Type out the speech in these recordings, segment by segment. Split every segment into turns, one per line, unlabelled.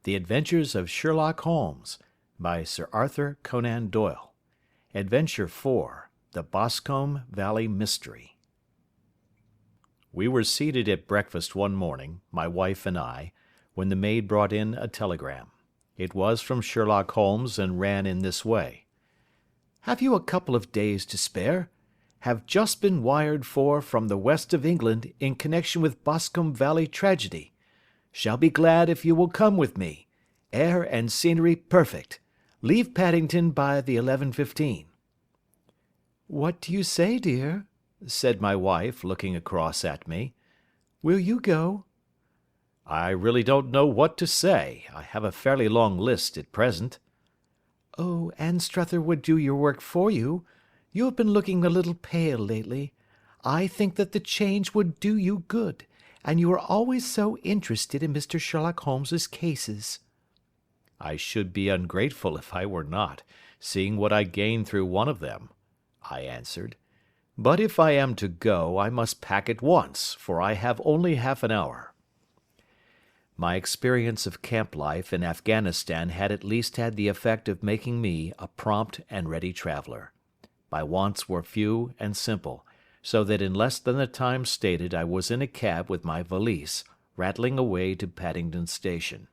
The Adventures of Sherlock Holmes, by Sir Arthur Conan Doyle. Adventure 4, The Boscombe Valley Mystery. We were seated at breakfast one morning, my wife and I, when the maid brought in a telegram. It was from Sherlock Holmes and ran in this way. "Have you a couple of days to spare? Have just been wired for from the west of England in connection with Boscombe Valley tragedy. Shall be glad if you will come with me. Air and scenery perfect. Leave Paddington by the 11:15. "What do you say, dear?" said my wife, looking across at me. "Will you go?" "I really don't know what to say. I have a fairly long list at present." "Oh, Anstruther would do your work for you. You have been looking a little pale lately. I think that the change would do you good, and you are always so interested in Mr. Sherlock Holmes's cases." "I should be ungrateful if I were not, seeing what I gained through one of them," I answered. "But if I am to go, I must pack at once, for I have only half an hour." My experience of camp life in Afghanistan had at least had the effect of making me a prompt and ready traveler. My wants were few and simple, so that in less than the time stated I was in a cab with my valise, rattling away to Paddington Station.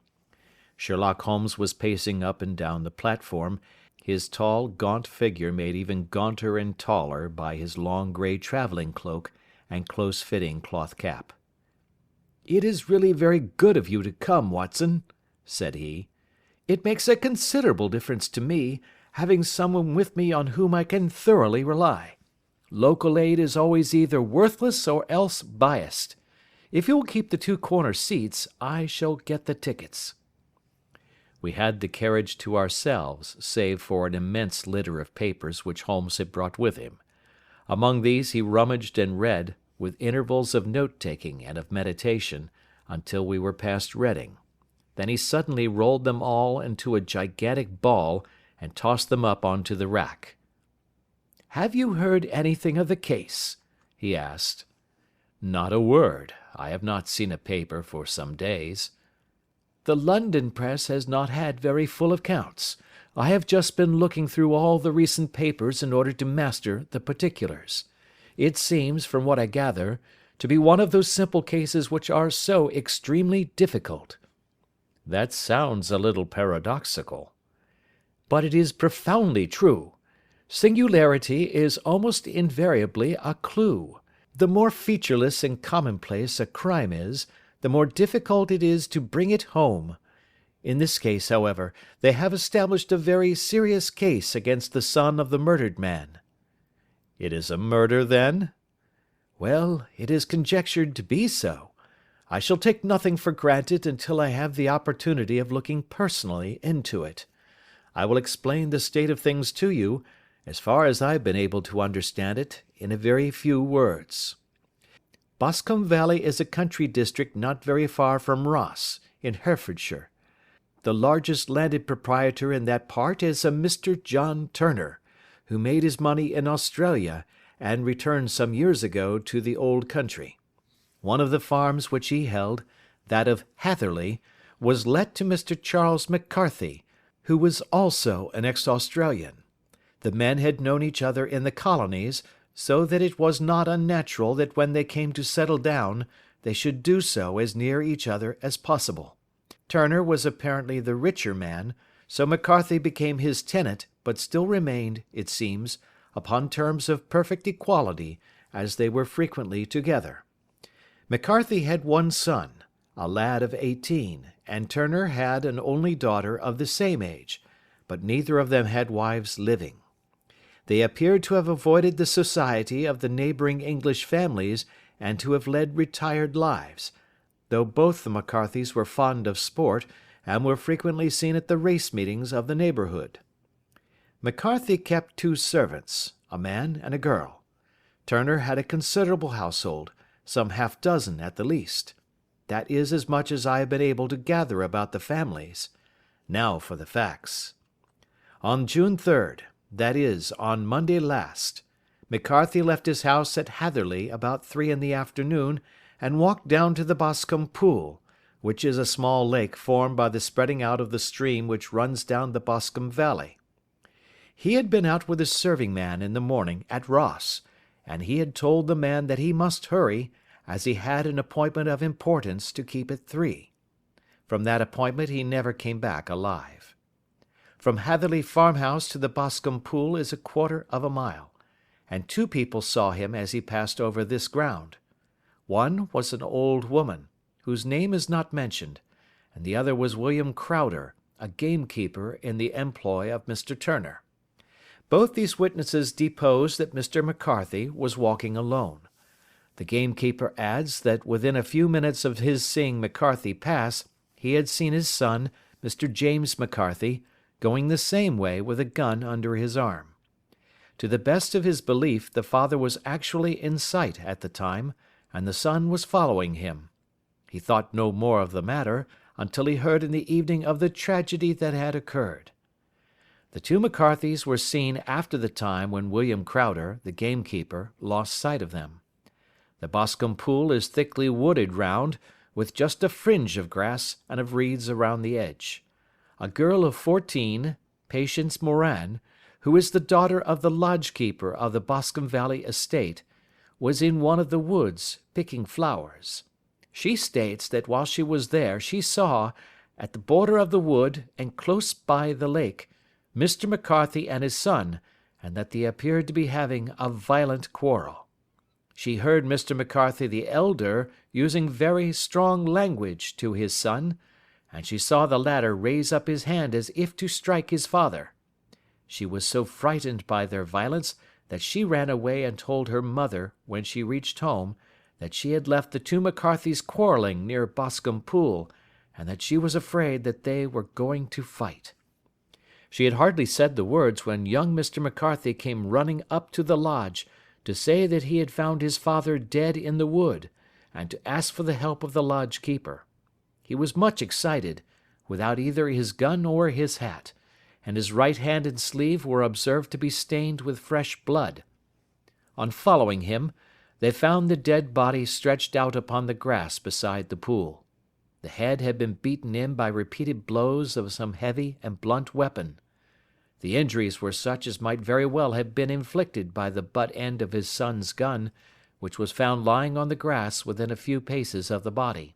Sherlock Holmes was pacing up and down the platform, his tall, gaunt figure made even gaunter and taller by his long grey travelling cloak and close-fitting cloth cap. "It is really very good of you to come, Watson," said he. "It makes a considerable difference to me, having someone with me on whom I can thoroughly rely. Local aid is always either worthless or else biased. If you will keep the two corner seats, I shall get the tickets." We had the carriage to ourselves, save for an immense litter of papers which Holmes had brought with him. Among these he rummaged and read, with intervals of note-taking and of meditation, until we were past Reading. Then he suddenly rolled them all into a gigantic ball and tossed them up onto the rack. "Have you heard anything of the case?" he asked. "Not a word. I have not seen a paper for some days." "The London press has not had very full accounts. I have just been looking through all the recent papers in order to master the particulars. It seems, from what I gather, to be one of those simple cases which are so extremely difficult." "That sounds a little paradoxical." "But it is profoundly true. Singularity is almost invariably a clue. The more featureless and commonplace a crime is, the more difficult it is to bring it home. In this case, however, they have established a very serious case against the son of the murdered man." "It is a murder, then?" "Well, it is conjectured to be so. I shall take nothing for granted until I have the opportunity of looking personally into it. I will explain the state of things to you, as far as I have been able to understand it, in a very few words. Boscombe Valley is a country district not very far from Ross, in Herefordshire. The largest landed proprietor in that part is a Mr. John Turner, who made his money in Australia, and returned some years ago to the old country. One of the farms which he held, that of Hatherley, was let to Mr. Charles McCarthy, who was also an ex-Australian. The men had known each other in the colonies, so that it was not unnatural that when they came to settle down, they should do so as near each other as possible. Turner was apparently the richer man, so McCarthy became his tenant, but still remained, it seems, upon terms of perfect equality, as they were frequently together. McCarthy had one son, a lad of 18, and Turner had an only daughter of the same age, but neither of them had wives living. They appeared to have avoided the society of the neighbouring English families and to have led retired lives, though both the McCarthys were fond of sport and were frequently seen at the race meetings of the neighbourhood. McCarthy kept two servants, a man and a girl. Turner had a considerable household, some half-dozen at the least. That is as much as I have been able to gather about the families. Now for the facts. On June 3rd, that is, on Monday last, McCarthy left his house at Hatherley about 3 in the afternoon and walked down to the Boscombe Pool, which is a small lake formed by the spreading out of the stream which runs down the Boscombe Valley. He had been out with his serving man in the morning at Ross, and he had told the man that he must hurry, as he had an appointment of importance to keep at 3. From that appointment he never came back alive. From Hatherley Farmhouse to the Boscombe Pool is 1/4 of a mile, and 2 people saw him as he passed over this ground. One was an old woman, whose name is not mentioned, and the other was William Crowder, a gamekeeper in the employ of Mr. Turner. Both these witnesses depose that Mr. McCarthy was walking alone. The gamekeeper adds that within a few minutes of his seeing McCarthy pass, he had seen his son, Mr. James McCarthy, going the same way with a gun under his arm. To the best of his belief, the father was actually in sight at the time, and the son was following him. He thought no more of the matter until he heard in the evening of the tragedy that had occurred. The 2 McCarthys were seen after the time when William Crowder, the gamekeeper, lost sight of them. The Boscombe Pool is thickly wooded round, with just a fringe of grass and of reeds around the edge. A girl of 14, Patience Moran, who is the daughter of the lodge-keeper of the Boscombe Valley estate, was in one of the woods, picking flowers. She states that while she was there she saw, at the border of the wood and close by the lake, Mr. McCarthy and his son, and that they appeared to be having a violent quarrel. She heard Mr. McCarthy the elder using very strong language to his son, and she saw the latter raise up his hand as if to strike his father. She was so frightened by their violence that she ran away and told her mother, when she reached home, that she had left the 2 McCarthys quarrelling near Boscombe Pool, and that she was afraid that they were going to fight. She had hardly said the words when young Mr. McCarthy came running up to the lodge to say that he had found his father dead in the wood, and to ask for the help of the lodge keeper. He was much excited, without either his gun or his hat, and his right hand and sleeve were observed to be stained with fresh blood. On following him, they found the dead body stretched out upon the grass beside the pool. The head had been beaten in by repeated blows of some heavy and blunt weapon. The injuries were such as might very well have been inflicted by the butt end of his son's gun, which was found lying on the grass within a few paces of the body.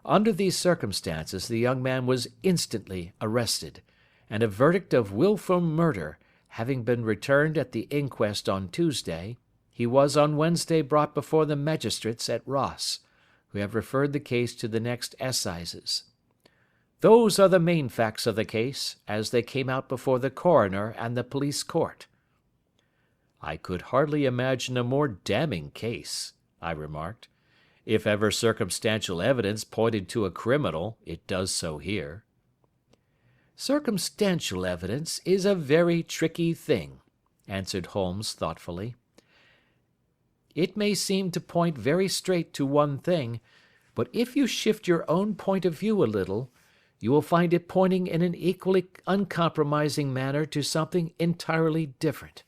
Under these circumstances the young man was instantly arrested, and a verdict of wilful murder having been returned at the inquest on Tuesday, he was on Wednesday brought before the magistrates at Ross, who have referred the case to the next assizes. Those are the main facts of the case, as they came out before the coroner and the police court. I could hardly imagine a more damning case, I remarked. If ever circumstantial evidence pointed to a criminal, it does so here. Circumstantial evidence is a very tricky thing, answered Holmes thoughtfully. It may seem to point very straight to one thing, but if you shift your own point of view a little, you will find it pointing in an equally uncompromising manner to something entirely different.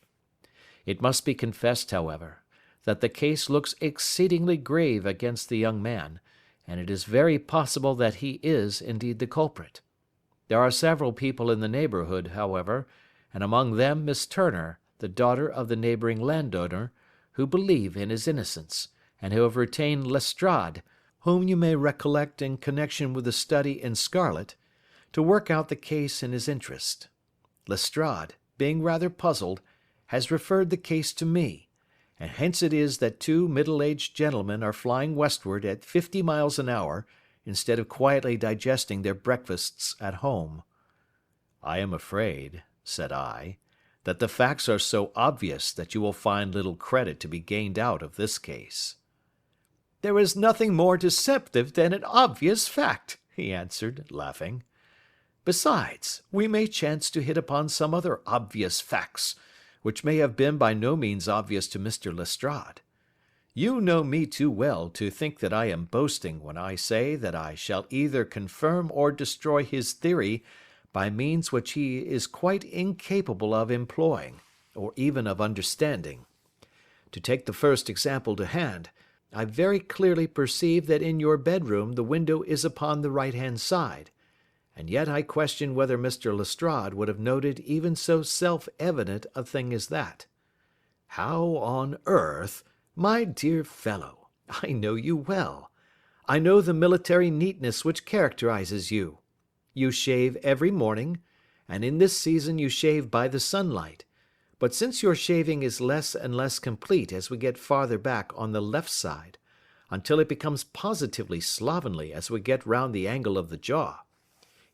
It must be confessed, however, that the case looks exceedingly grave against the young man, and it is very possible that he is indeed the culprit. There are several people in the neighbourhood, however, and among them Miss Turner, the daughter of the neighbouring landowner, who believe in his innocence, and who have retained Lestrade, whom you may recollect in connection with the study in scarlet, to work out the case in his interest. Lestrade, being rather puzzled, has referred the case to me, and hence it is that 2 middle-aged gentlemen are flying westward at 50 miles an hour, instead of quietly digesting their breakfasts at home. I am afraid, said I, that the facts are so obvious that you will find little credit to be gained out of this case. There is nothing more deceptive than an obvious fact, he answered, laughing. Besides, we may chance to hit upon some other obvious facts, which may have been by no means obvious to Mr. Lestrade. You know me too well to think that I am boasting when I say that I shall either confirm or destroy his theory by means which he is quite incapable of employing, or even of understanding. To take the first example to hand, I very clearly perceive that in your bedroom the window is upon the right-hand side, and yet I question whether Mr. Lestrade would have noted even so self-evident a thing as that. How on earth, my dear fellow, I know you well. I know the military neatness which characterizes you. You shave every morning, and in this season you shave by the sunlight. But since your shaving is less and less complete as we get farther back on the left side, until it becomes positively slovenly as we get round the angle of the jaw,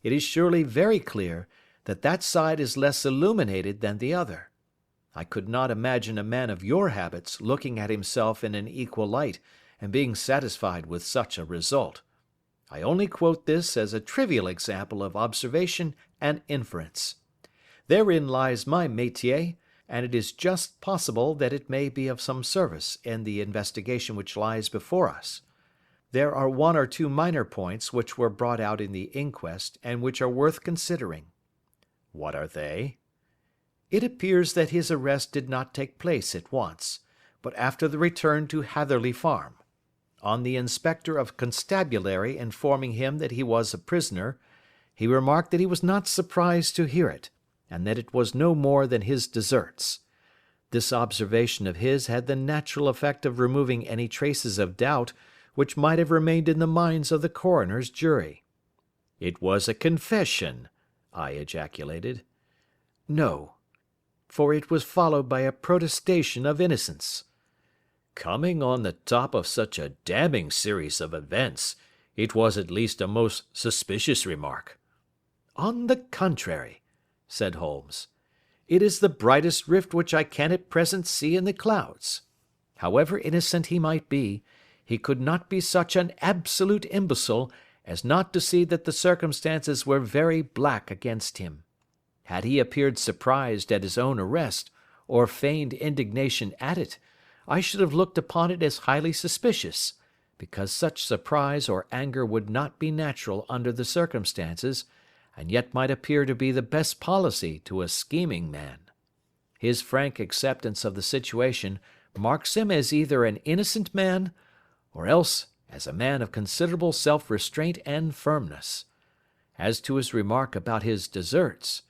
it is surely very clear that that side is less illuminated than the other. I could not imagine a man of your habits looking at himself in an equal light and being satisfied with such a result. I only quote this as a trivial example of observation and inference. Therein lies my métier, and it is just possible that it may be of some service in the investigation which lies before us. There are one or two minor points which were brought out in the inquest and which are worth considering. What are they? It appears that his arrest did not take place at once, but after the return to Hatherley Farm. On the inspector of constabulary informing him that he was a prisoner, he remarked that he was not surprised to hear it, and that it was no more than his deserts. This observation of his had the natural effect of removing any traces of doubt which might have remained in the minds of the coroner's jury. "It was a confession," I ejaculated. "No, for it was followed by a protestation of innocence." "Coming on the top of such a damning series of events, it was at least a most suspicious remark." "On the contrary," said Holmes, "it is the brightest rift which I can at present see in the clouds. However innocent he might be, he could not be such an absolute imbecile as not to see that the circumstances were very black against him. Had he appeared surprised at his own arrest, or feigned indignation at it, I should have looked upon it as highly suspicious, because such surprise or anger would not be natural under the circumstances, and yet might appear to be the best policy to a scheming man. His frank acceptance of the situation marks him as either an innocent man, or else as a man of considerable self-restraint and firmness. As to his remark about his deserts,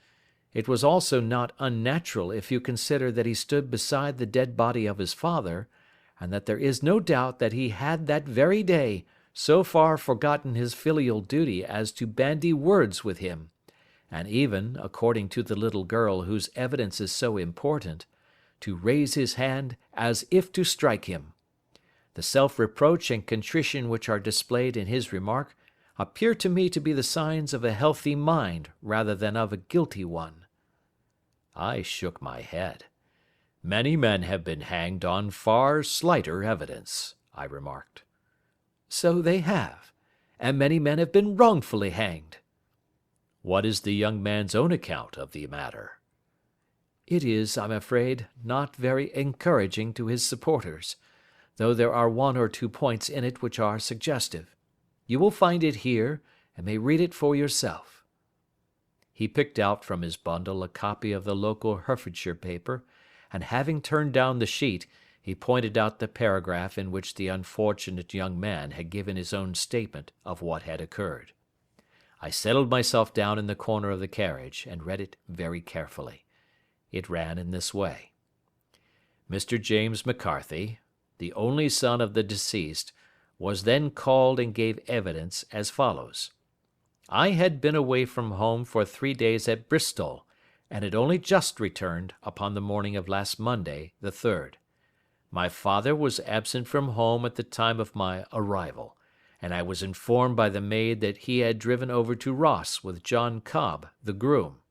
it was also not unnatural if you consider that he stood beside the dead body of his father, and that there is no doubt that he had that very day so far forgotten his filial duty as to bandy words with him, and even, according to the little girl whose evidence is so important, to raise his hand as if to strike him. The self-reproach and contrition which are displayed in his remark appear to me to be the signs of a healthy mind rather than of a guilty one." I shook my head. "Many men have been hanged on far slighter evidence," I remarked. "So they have, and many men have been wrongfully hanged." "What is the young man's own account of the matter?" "It is, I'm afraid, not very encouraging to his supporters, though there are one or two points in it which are suggestive. You will find it here, and may read it for yourself." He picked out from his bundle a copy of the local Herefordshire paper, and having turned down the sheet, he pointed out the paragraph in which the unfortunate young man had given his own statement of what had occurred. I settled myself down in the corner of the carriage, and read it very carefully. It ran in this way: "Mr. James McCarthy, the only son of the deceased, was then called and gave evidence as follows. I had been away from home for 3 days at Bristol, and had only just returned upon the morning of last Monday, the 3rd. My father was absent from home at the time of my arrival, and I was informed by the maid that he had driven over to Ross with John Cobb, the groom.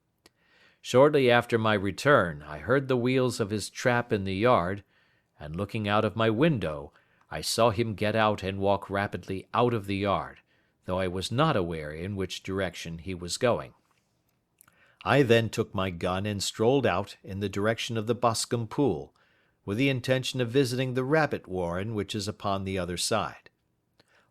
Shortly after my return I heard the wheels of his trap in the yard, and looking out of my window, I saw him get out and walk rapidly out of the yard, though I was not aware in which direction he was going. I then took my gun and strolled out in the direction of the Boscombe Pool, with the intention of visiting the rabbit warren which is upon the other side.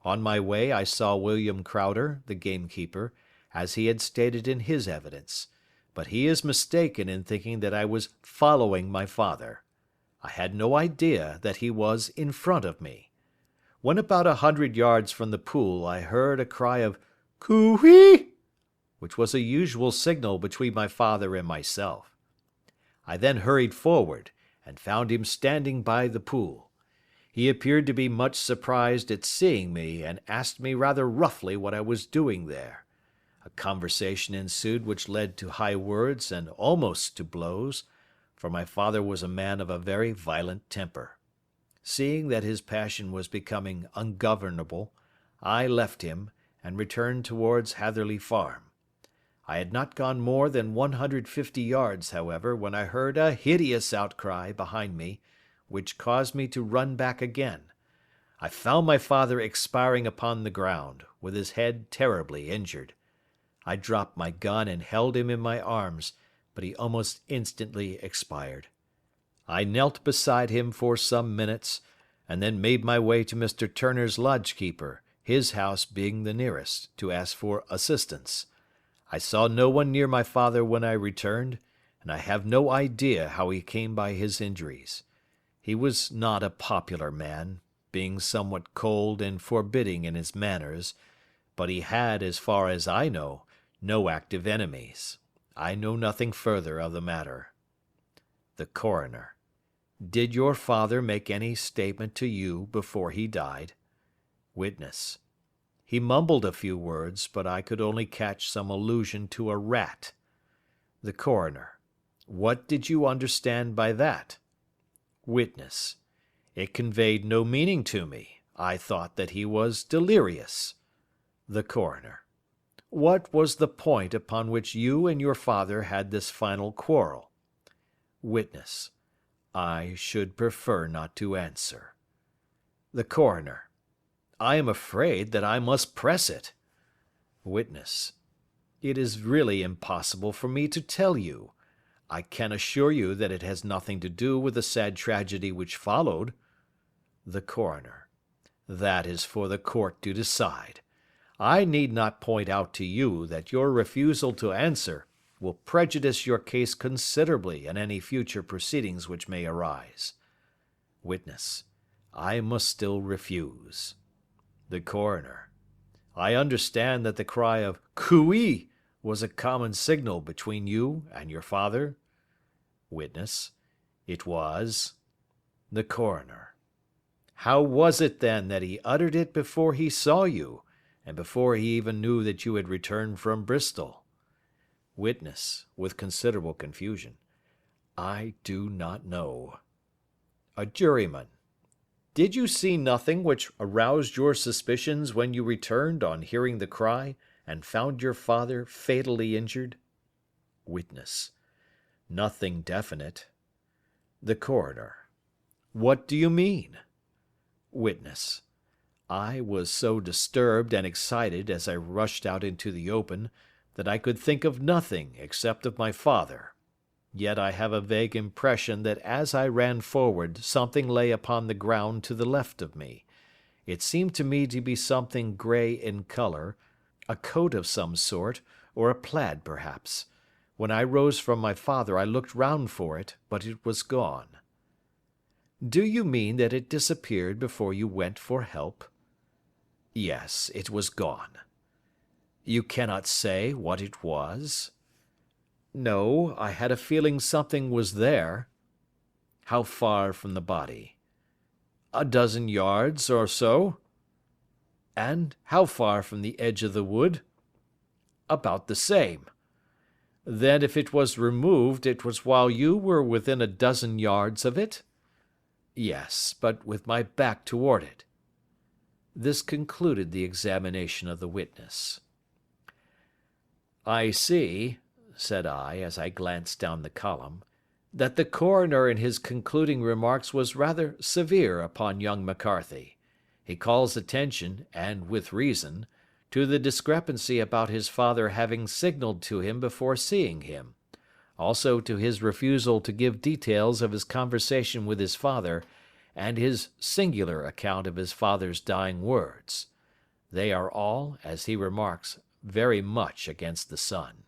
On my way I saw William Crowder, the gamekeeper, as he had stated in his evidence, but he is mistaken in thinking that I was following my father. I had no idea that he was in front of me. When about 100 yards from the pool, I heard a cry of "Coo-ee!" which was a usual signal between my father and myself. I then hurried forward, and found him standing by the pool. He appeared to be much surprised at seeing me, and asked me rather roughly what I was doing there. A conversation ensued which led to high words and almost to blows, for my father was a man of a very violent temper. Seeing that his passion was becoming ungovernable, I left him, and returned towards Hatherley Farm. I had not gone more than 150 yards, however, when I heard a hideous outcry behind me, which caused me to run back again. I found my father expiring upon the ground, with his head terribly injured. I dropped my gun and held him in my arms, but he almost instantly expired. I knelt beside him for some minutes, and then made my way to Mr. Turner's lodge-keeper, his house being the nearest, to ask for assistance. I saw no one near my father when I returned, and I have no idea how he came by his injuries. He was not a popular man, being somewhat cold and forbidding in his manners, but he had, as far as I know, no active enemies. I know nothing further of the matter. The Coroner: Did your father make any statement to you before he died? Witness: He mumbled a few words, but I could only catch some allusion to a rat. The Coroner: What did you understand by that? Witness: It conveyed no meaning to me. I thought that he was delirious. The Coroner: What was the point upon which you and your father had this final quarrel? Witness: I should prefer not to answer. The Coroner: I am afraid that I must press it. Witness: It is really impossible for me to tell you. I can assure you that it has nothing to do with the sad tragedy which followed. The Coroner: That is for the court to decide. I need not point out to you that your refusal to answer will prejudice your case considerably in any future proceedings which may arise. Witness: I must still refuse. The Coroner: I understand that the cry of "Coo-ee!" was a common signal between you and your father? Witness: It was. The Coroner: How was it then that he uttered it before he saw you, and before he even knew that you had returned from Bristol? Witness, with considerable confusion: I do not know. A juryman: Did you see nothing which aroused your suspicions when you returned on hearing the cry, and found your father fatally injured? Witness: Nothing definite. The Coroner: What do you mean? Witness: I was so disturbed and excited as I rushed out into the open, that I could think of nothing except of my father. Yet I have a vague impression that as I ran forward something lay upon the ground to the left of me. It seemed to me to be something grey in colour, a coat of some sort, or a plaid perhaps. When I rose from my father I looked round for it, but it was gone. Do you mean that it disappeared before you went for help? Yes, it was gone. You cannot say what it was? No, I had a feeling something was there. How far from the body? A dozen yards or so. And how far from the edge of the wood? About the same. Then if it was removed, it was while you were within a dozen yards of it? Yes, but with my back toward it. This concluded the examination of the witness. I see, said I, as I glanced down the column, that the coroner in his concluding remarks was rather severe upon young McCarthy. He calls attention, and with reason, to the discrepancy about his father having signalled to him before seeing him, also to his refusal to give details of his conversation with his father, and his singular account of his father's dying words. They are all, as he remarks, very much against the son.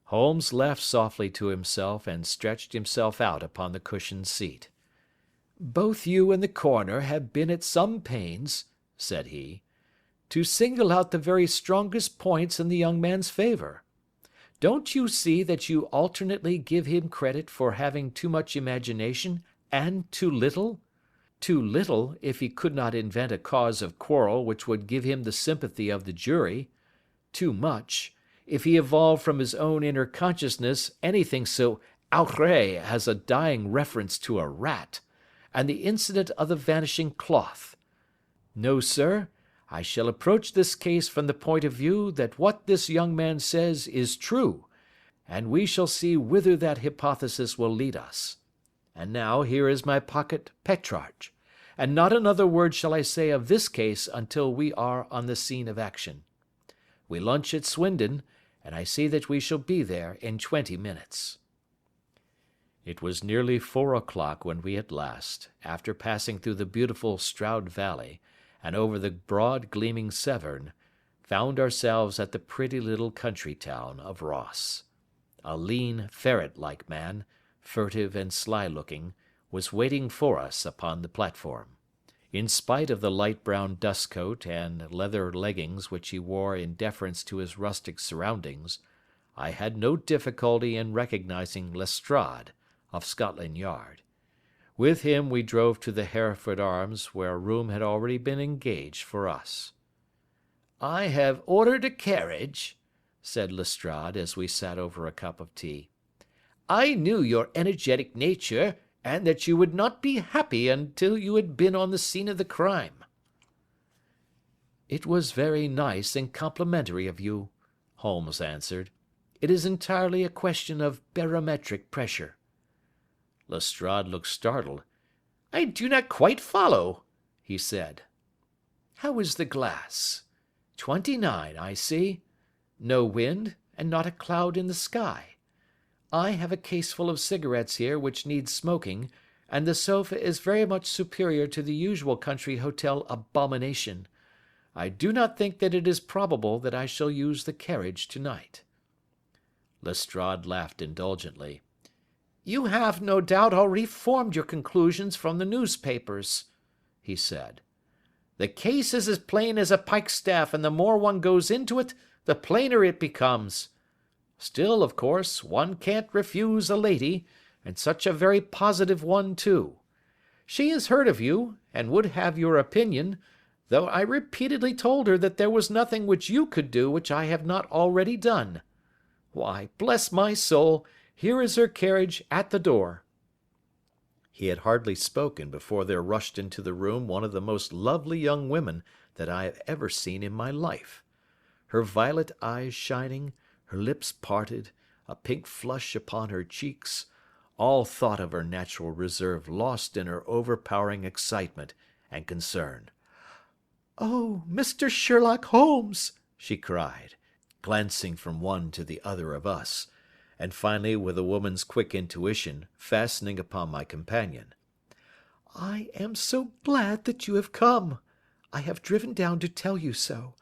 Holmes laughed softly to himself and stretched himself out upon the cushioned seat.
"Both you and the coroner have been at some pains," said he, "to single out the very strongest points in the young man's favour. Don't you see that you alternately give him credit for having too much imagination and too little? Too little, if he could not invent a cause of quarrel which would give him the sympathy of the jury; too much, if he evolved from his own inner consciousness anything so outré as a dying reference to a rat, and the incident of the vanishing cloth. No, sir, I shall approach this case from the point of view that what this young man says is true, and we shall see whither that hypothesis will lead us. And now here is my pocket Petrarch, and not another word shall I say of this case until we are on the scene of action. We lunch at Swindon, and I see that we shall be there in 20 minutes.
It was nearly 4 o'clock when we at last, after passing through the beautiful Stroud Valley, and over the broad gleaming Severn, found ourselves at the pretty little country town of Ross. A lean, ferret-like man, furtive and sly-looking, was waiting for us upon the platform. In spite of the light brown dust coat and leather leggings which he wore in deference to his rustic surroundings, I had no difficulty in recognising Lestrade, of Scotland Yard. With him we drove to the Hereford Arms, where a room had already been engaged for us.
"I have ordered a carriage," said Lestrade as we sat over a cup of tea. "I knew your energetic nature, and that you would not be happy until you had been on the scene of the crime."
"It was very nice and complimentary of you," Holmes answered. "It is entirely a question of barometric pressure." Lestrade looked startled.
"I do not quite follow," he said.
"How is the glass? 29, I see. No wind, and not a cloud in the sky. I have a caseful of cigarettes here which need smoking, and the sofa is very much superior to the usual country hotel abomination. I do not think that it is probable that I shall use the carriage tonight." Lestrade laughed indulgently.
"You have no doubt already formed your conclusions from the newspapers," he said. "The case is as plain as a pikestaff, and the more one goes into it, the plainer it becomes. Still, of course, one can't refuse a lady, and such a very positive one too. She has heard of you, and would have your opinion, though I repeatedly told her that there was nothing which you could do which I have not already done. Why, bless my soul, here is her carriage at the door."
He had hardly spoken before there rushed into the room one of the most lovely young women that I have ever seen in my life. Her violet eyes shining, her lips parted, a pink flush upon her cheeks, all thought of her natural reserve lost in her overpowering excitement and concern.
"Oh, Mr. Sherlock Holmes!"
she cried, glancing from one to the other of us, and finally, with a woman's quick intuition, fastening upon my companion.
"I am so glad that you have come. I have driven down to tell you so.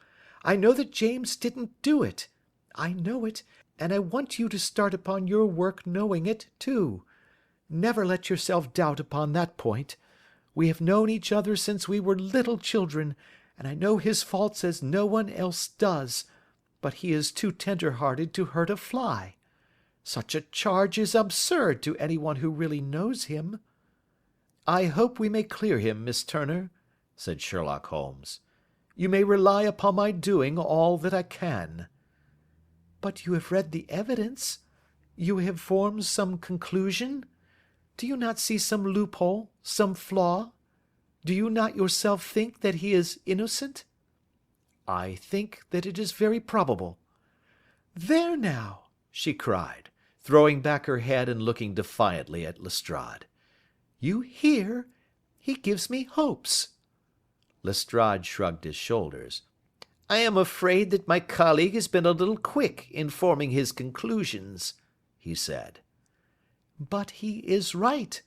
I know that James didn't do it. I know it, and I want you to start upon your work knowing it, too. Never let yourself doubt upon that point. We have known each other since we were little children, and I know his faults as no one else does, but he is too tender-hearted to hurt a fly. Such a charge is absurd to anyone who really knows him." "I hope we may clear him, Miss Turner," said Sherlock Holmes. "You may rely upon my doing all that I can." "But you have read the evidence? You have formed some conclusion? Do you not see some loophole, some flaw? Do you not yourself think that he is innocent?" "I think that it is very probable." "There now!" she cried, throwing back her head and looking defiantly at Lestrade. "You hear? He gives me hopes." Lestrade shrugged his shoulders. "I am afraid that my colleague has been a little quick in forming his conclusions," he said. "But he is right.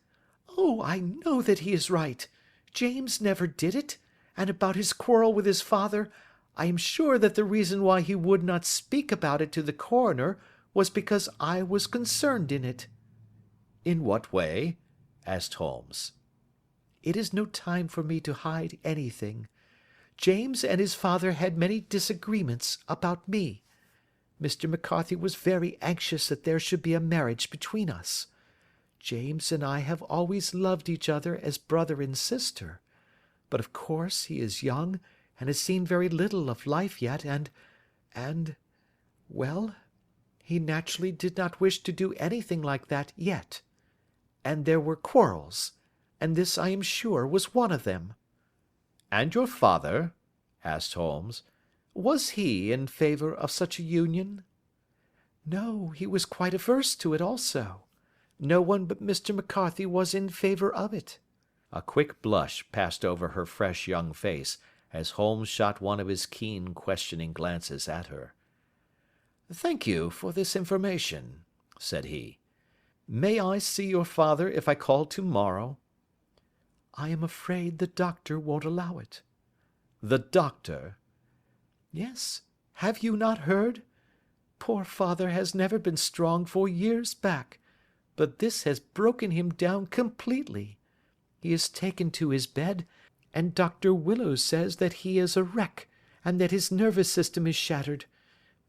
Oh, I know that he is right. James never did it, and about his quarrel with his father, I am sure that the reason why he would not speak about it to the coroner was because I was concerned in it." "In what way?" asked Holmes. it is no time for me to hide anything. James and his father had many disagreements about me. Mr. McCarthy was very anxious that there should be a marriage between us. James and I have always loved each other as brother and sister. But of course he is young and has seen very little of life yet, well, he naturally did not wish to do anything like that yet. And there were quarrels, and this, I am sure, was one of them."
"And your father?" asked Holmes.
"Was he in favour of such a union?" "No, he was quite averse to it also. No one but Mr. McCarthy was in favour of it."
A quick blush passed over her fresh young face as Holmes shot one of his keen, questioning glances at her. "Thank you for this information," said he. "May I see your father if I call to-morrow?"
"I am afraid the doctor won't allow it."
"The doctor?"
"Yes. Have you not heard? Poor father has never been strong for years back, but this has broken him down completely. He is taken to his bed, and Dr. Willows says that he is a wreck, and that his nervous system is shattered.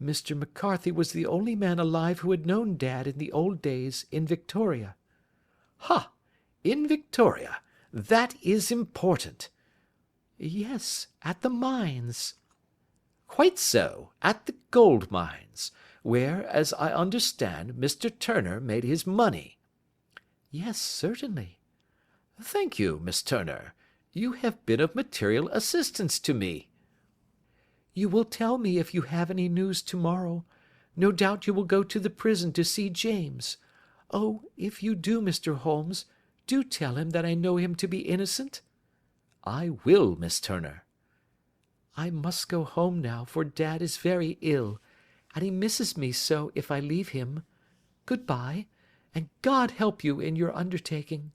Mr. McCarthy was the only man alive who had known Dad in the old days in Victoria."
"Ha! In Victoria. That is important."
"Yes, at the mines."
"Quite so, at the gold mines, where, as I understand, Mr. Turner made his money."
"Yes, certainly."
"Thank you, Miss Turner. You have been of material assistance to me."
"You will tell me if you have any news to-morrow. No doubt you will go to the prison to see James. Oh, if you do, Mr. Holmes, do tell him that I know him to be innocent."
"I will, Miss Turner."
"I must go home now, for Dad is very ill, and he misses me so if I leave him. Good-bye, and God help you in your undertaking."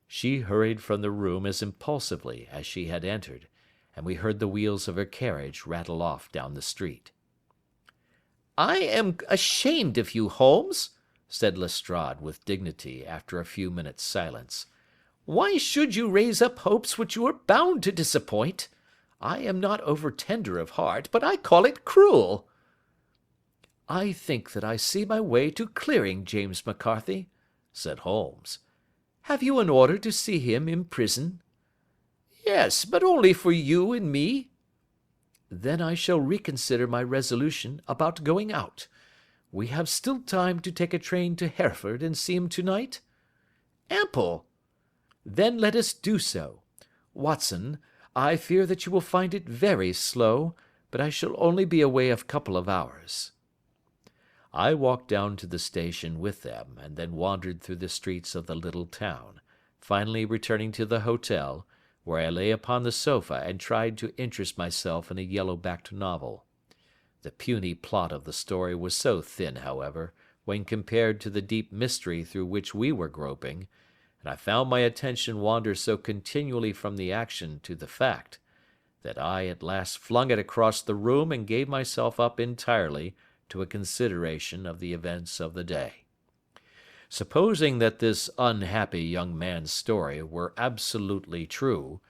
She hurried from the room as impulsively as she had entered, and we heard the wheels of her carriage rattle off down the street. "I am ashamed of you, Holmes," said Lestrade with dignity after a few minutes' silence. "Why should you raise up hopes which you are bound to disappoint? I am not over tender of heart, but I call it cruel." "I think that I see my way to clearing James McCarthy," said Holmes. "Have you an order to see him in prison?" "Yes, but only for you and me." "Then I shall reconsider my resolution about going out. We have still time to take a train to Hereford and see him to-night?" "Ample." "Then let us do so. Watson, I fear that you will find it very slow, but I shall only be away a couple of hours." I walked down to the station with them, and then wandered through the streets of the little town, finally returning to the hotel, where I lay upon the sofa and tried to interest myself in a yellow-backed novel. The puny plot of the story was so thin, however, when compared to the deep mystery through which we were groping, and I found my attention wander so continually from the action to the fact, that I at last flung it across the room and gave myself up entirely to a consideration of the events of the day. Supposing that this unhappy young man's story were absolutely true,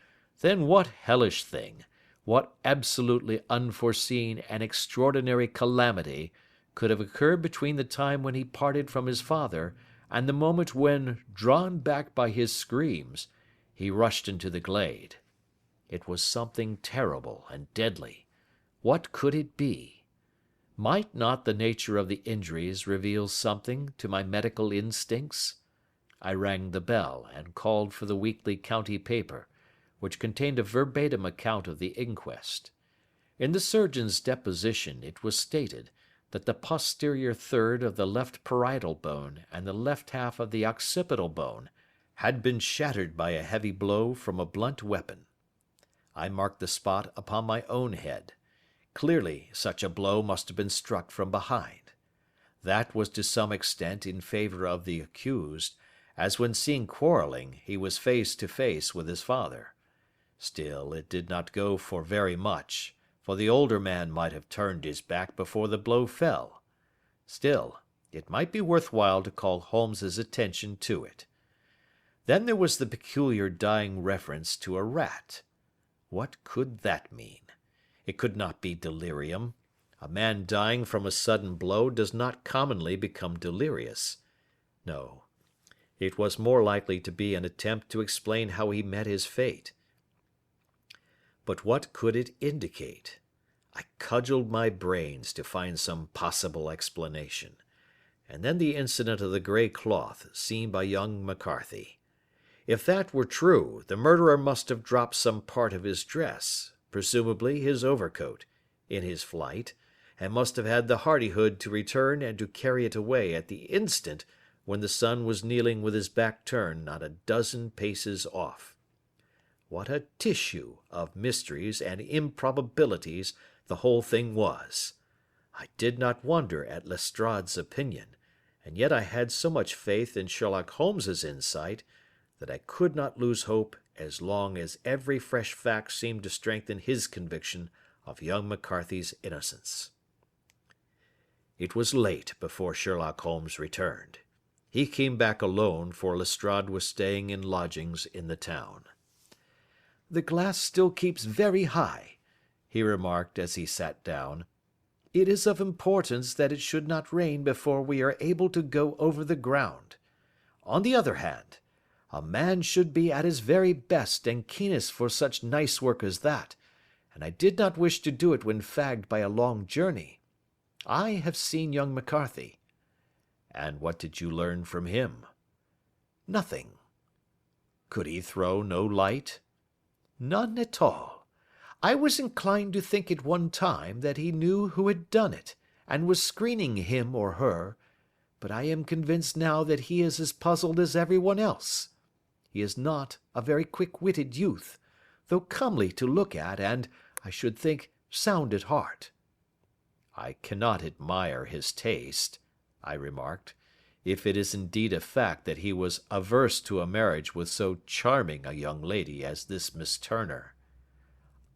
then what hellish thing, what absolutely unforeseen and extraordinary calamity could have occurred between the time when he parted from his father and the moment when, drawn back by his screams, he rushed into the glade? It was something terrible and deadly. What could it be? Might not the nature of the injuries reveal something to my medical instincts? I rang the bell and called for the weekly county paper, which contained a verbatim account of the inquest. In the surgeon's deposition it was stated that the posterior third of the left parietal bone and the left half of the occipital bone had been shattered by a heavy blow from a blunt weapon. I marked the spot upon my own head. Clearly such a blow must have been struck from behind. That was to some extent in favour of the accused, as when seen quarrelling he was face to face with his father. Still, it did not go for very much, for the older man might have turned his back before the blow fell. Still, it might be worth while to call Holmes's attention to it. Then there was the peculiar dying reference to a rat. What could that mean? It could not be delirium. A man dying from a sudden blow does not commonly become delirious. No, it was more likely to be an attempt to explain how he met his fate. But what could it indicate? I cudgelled my brains to find some possible explanation. And then the incident of the grey cloth seen by young McCarthy. If that were true, the murderer must have dropped some part of his dress, presumably his overcoat, in his flight, and must have had the hardihood to return and to carry it away at the instant when the son was kneeling with his back turned not a dozen paces off. What a tissue of mysteries and improbabilities the whole thing was! I did not wonder at Lestrade's opinion, and yet I had so much faith in Sherlock Holmes's insight that I could not lose hope as long as every fresh fact seemed to strengthen his conviction of young McCarthy's innocence. It was late before Sherlock Holmes returned. He came back alone, for Lestrade was staying in lodgings in the town. "The glass still keeps very high," he remarked as he sat down. "It is of importance that it should not rain before we are able to go over the ground. On the other hand, a man should be at his very best and keenest for such nice work as that, and I did not wish to do it when fagged by a long journey. I have seen young McCarthy." "And what did you learn from him?" "Nothing." "Could he throw no light?" "None at all. I was inclined to think at one time that he knew who had done it, and was screening him or her, but I am convinced now that he is as puzzled as everyone else. He is not a very quick-witted youth, though comely to look at and, I should think, sound at heart." "I cannot admire his taste," I remarked, "if it is indeed a fact that he was averse to a marriage with so charming a young lady as this Miss Turner."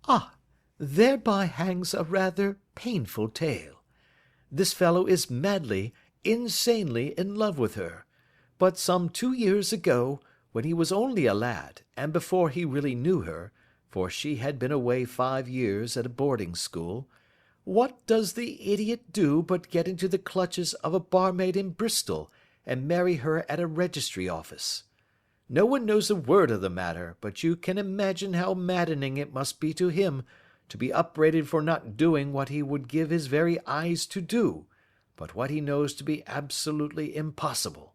"Ah, thereby hangs a rather painful tale. This fellow is madly, insanely in love with her, but some 2 years ago, when he was only a lad, and before he really knew her, for she had been away 5 years at a boarding school, what does the idiot do but get into the clutches of a barmaid in Bristol, and marry her at a registry office? No one knows a word of the matter, but you can imagine how maddening it must be to him to be upbraided for not doing what he would give his very eyes to do, but what he knows to be absolutely impossible.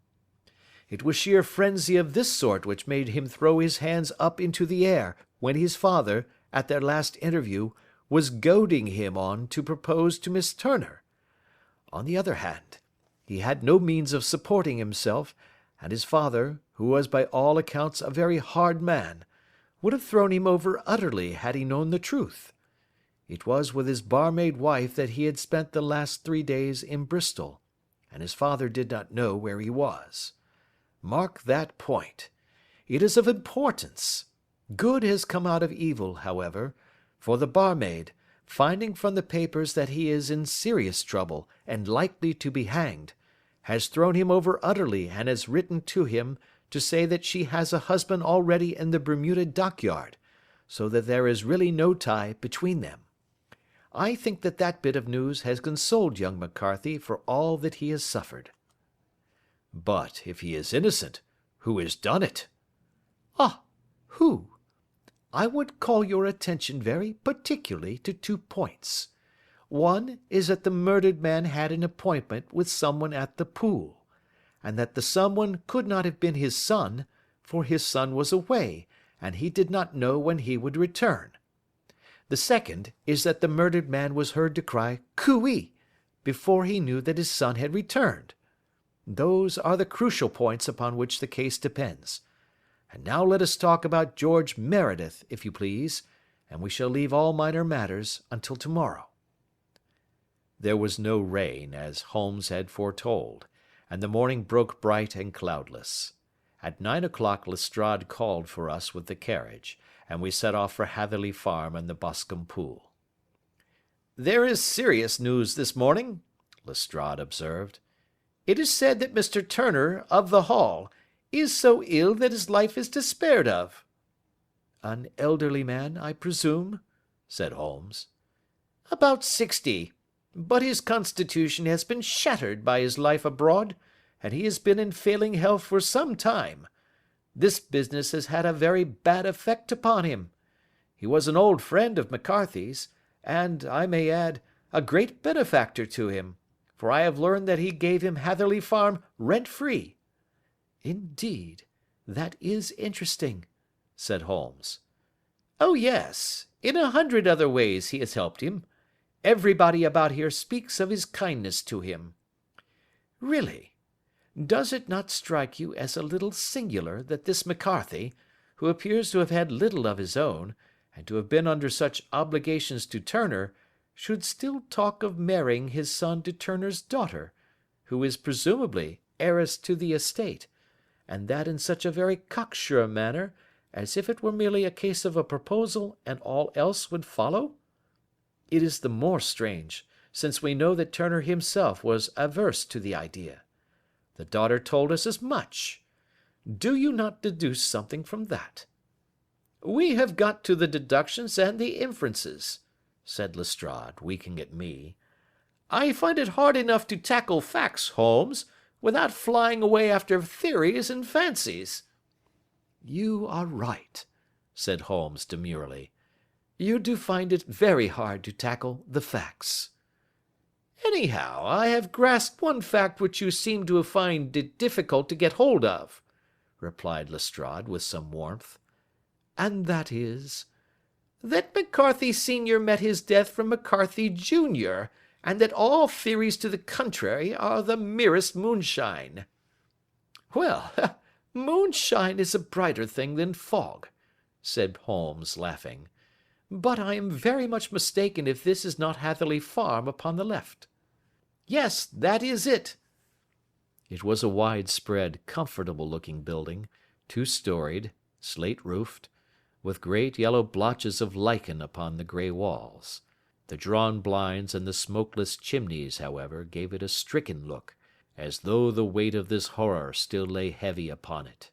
It was sheer frenzy of this sort which made him throw his hands up into the air when his father, at their last interview, was goading him on to propose to Miss Turner. On the other hand, he had no means of supporting himself, and his father, who was by all accounts a very hard man, would have thrown him over utterly had he known the truth. It was with his barmaid wife that he had spent the last 3 days in Bristol, and his father did not know where he was. Mark that point. It is of importance. Good has come out of evil, however, for the barmaid, finding from the papers that he is in serious trouble and likely to be hanged, has thrown him over utterly and has written to him to say that she has a husband already in the Bermuda dockyard, so that there is really no tie between them. I think that that bit of news has consoled young McCarthy for all that he has suffered." "But if he is innocent, who has done it?" "Ah, who? I would call your attention very particularly to 2 points. One is that the murdered man had an appointment with someone at the pool, and that the someone could not have been his son, for his son was away, and he did not know when he would return. The second is that the murdered man was heard to cry 'Cooey!' before he knew that his son had returned. Those are the crucial points upon which the case depends. And now let us talk about George Meredith, if you please, and we shall leave all minor matters until tomorrow." There was no rain, as Holmes had foretold, and the morning broke bright and cloudless. At 9 o'clock Lestrade called for us with the carriage, and we set off for Hatherley Farm and the Boscombe Pool. "There is serious news this morning," Lestrade observed. "It is said that Mr. Turner, of the Hall, is so ill that his life is despaired of."
"An elderly man, I presume?" said Holmes.
"About 60. But his constitution has been shattered by his life abroad, and he has been in failing health for some time. This business has had a very bad effect upon him. He was an old friend of McCarthy's, and, I may add, a great benefactor to him, for I have learned that he gave him Hatherley Farm rent-free."
"Indeed, that is interesting," said Holmes.
"Oh yes, in 100 other ways he has helped him. Everybody about here speaks of his kindness to him."
"Really? Does it not strike you as a little singular that this McCarthy, who appears to have had little of his own, and to have been under such obligations to Turner, should still talk of marrying his son to Turner's daughter, who is presumably heiress to the estate, and that in such a very cocksure manner, as if it were merely a case of a proposal and all else would follow? It is the more strange, since we know that Turner himself was averse to the idea. The daughter told us as much. Do you not deduce something from that?"
"We have got to the deductions and the inferences," said Lestrade, winking at me. "I find it hard enough to tackle facts, Holmes, without flying away after theories and fancies."
"You are right," said Holmes demurely. "You do find it very hard to tackle the facts."
"Anyhow, I have grasped one fact which you seem to find it difficult to get hold of," replied Lestrade with some warmth.
"And that is?"
"That McCarthy Sr. met his death from McCarthy Jr., and that all theories to the contrary are the merest moonshine."
"Well, moonshine is a brighter thing than fog," said Holmes, laughing. "But I am very much mistaken if this is not Hatherley Farm upon the left."
"Yes, that is it."
It was a wide-spread, comfortable-looking building, two-storied, slate-roofed, with great yellow blotches of lichen upon the grey walls. The drawn blinds and the smokeless chimneys, however, gave it a stricken look, as though the weight of this horror still lay heavy upon it.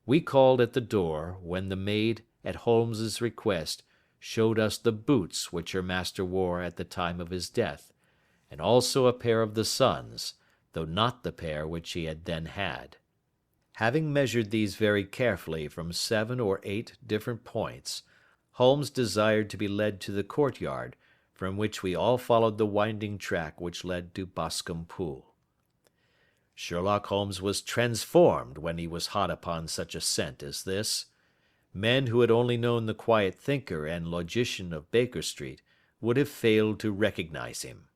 We called at the door, when the maid, at Holmes's request, showed us the boots which her master wore at the time of his death, and also a pair of the son's, though not the pair which he had then had. Having measured these very carefully from 7 or 8 different points, Holmes desired to be led to the courtyard, from which we all followed the winding track which led to Boscombe Pool. Sherlock Holmes was transformed when he was hot upon such a scent as this. Men who had only known the quiet thinker and logician of Baker Street would have failed to recognize him.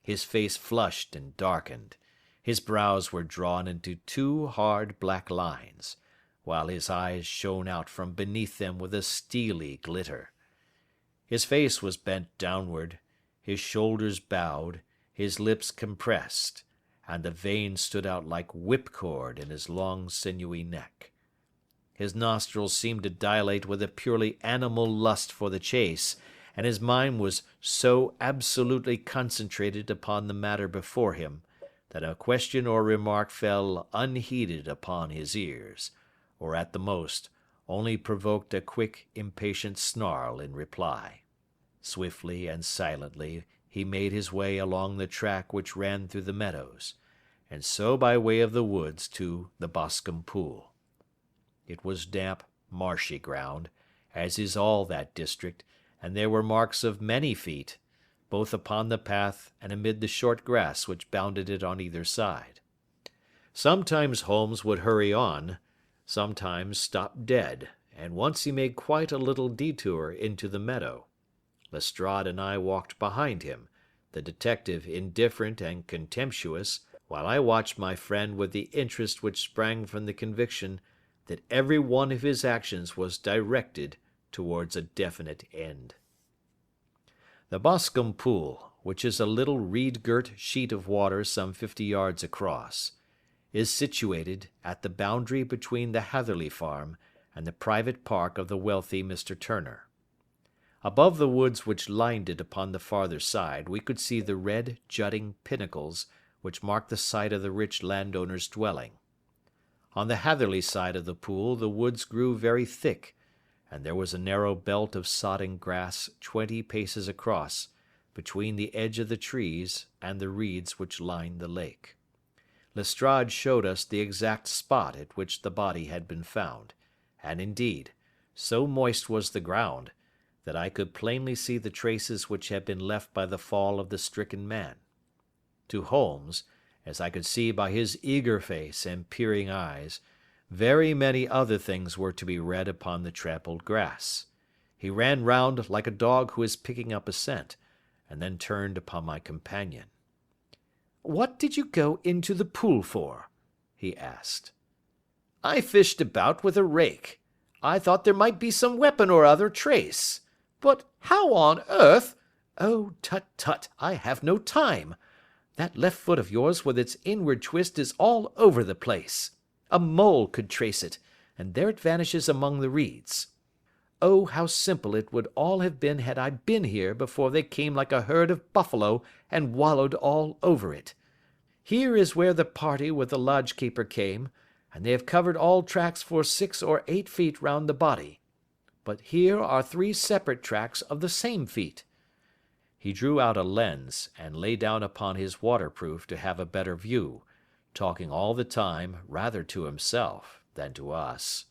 His face flushed and darkened. His brows were drawn into 2 hard black lines, while his eyes shone out from beneath them with a steely glitter. His face was bent downward, his shoulders bowed, his lips compressed, and the veins stood out like whipcord in his long sinewy neck. His nostrils seemed to dilate with a purely animal lust for the chase, and his mind was so absolutely concentrated upon the matter before him, that a question or remark fell unheeded upon his ears, or at the most only provoked a quick, impatient snarl in reply. Swiftly and silently he made his way along the track which ran through the meadows, and so by way of the woods to the Boscombe Pool. It was damp, marshy ground, as is all that district, and there were marks of many feet, both upon the path and amid the short grass which bounded it on either side. Sometimes Holmes would hurry on, sometimes stop dead, and once he made quite a little detour into the meadow. Lestrade and I walked behind him, the detective indifferent and contemptuous, while I watched my friend with the interest which sprang from the conviction that every one of his actions was directed towards a definite end. The Boscombe Pool, which is a little reed-girt sheet of water some 50 yards across, is situated at the boundary between the Hatherley Farm and the private park of the wealthy Mr. Turner. Above the woods which lined it upon the farther side we could see the red, jutting pinnacles which mark the site of the rich landowner's dwelling. On the Hatherley side of the pool the woods grew very thick, and there was a narrow belt of sodden grass 20 paces across, between the edge of the trees and the reeds which lined the lake. Lestrade showed us the exact spot at which the body had been found, and indeed, so moist was the ground, that I could plainly see the traces which had been left by the fall of the stricken man. To Holmes, as I could see by his eager face and peering eyes, very many other things were to be read upon the trampled grass. He ran round like a dog who is picking up a scent, and then turned upon my companion. "What did you go into the pool for?" he asked. "I fished about with a rake. I thought there might be some weapon or other trace. But how on earth—" "Oh, tut, tut, I have no time. That left foot of yours with its inward twist is all over the place. A mole could trace it, and there it vanishes among the reeds. Oh, how simple it would all have been had I been here before they came like a herd of buffalo and wallowed all over it. Here is where the party with the lodge-keeper came, and they have covered all tracks for 6 or 8 feet round the body. But here are 3 separate tracks of the same feet." He drew out a lens, and lay down upon his waterproof to have a better view, talking all the time rather to himself than to us.